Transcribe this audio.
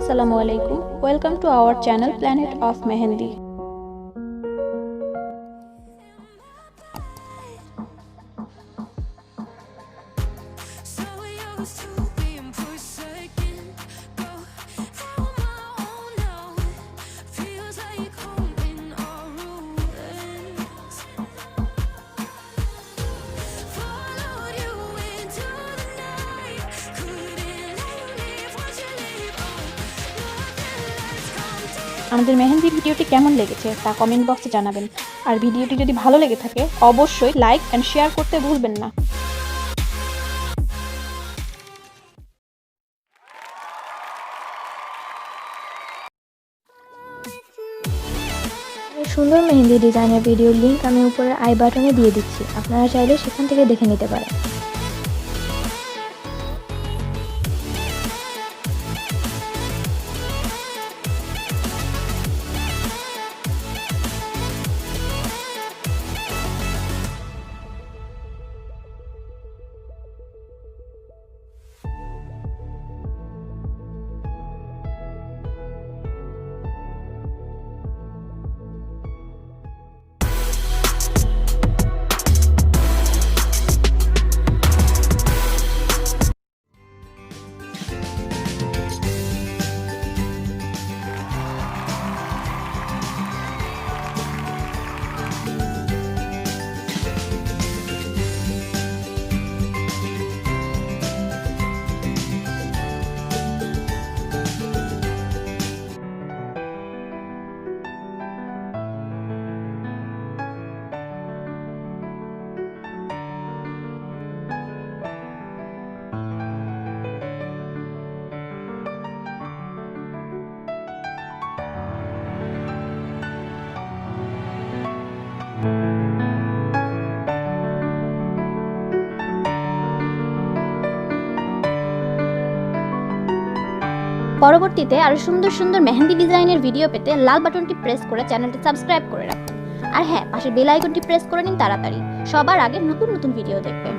Assalamualaikum. Welcome to our channel Planet of Mehndi. আমাদের মেহেন্দি ভিডিওটি কেমন লেগেছে তা কমেন্ট বক্সে জানাবেন। আর ভিডিওটি যদি ভালো লেগে থাকে অবশ্যই লাইক এন্ড শেয়ার করতে ভুলবেন না। সুন্দর মেহেন্দি ডিজাইনের ভিডিওর লিংক আমি উপরে আই বাটনে দিয়ে দিচ্ছি, আপনারা চাইলে সেখান থেকে দেখে নিতে পারেন। পরবর্তীতে আরো সুন্দর সুন্দর মেহেন্দি ডিজাইনের ভিডিও পেতে লাল বাটনটি প্রেস করে চ্যানেলটি সাবস্ক্রাইব করে রাখুন। আর হ্যাঁ, পাশে বেল আইকনটি প্রেস করে নিন তাড়াতাড়ি, সবার আগে নতুন নতুন ভিডিও দেখতে।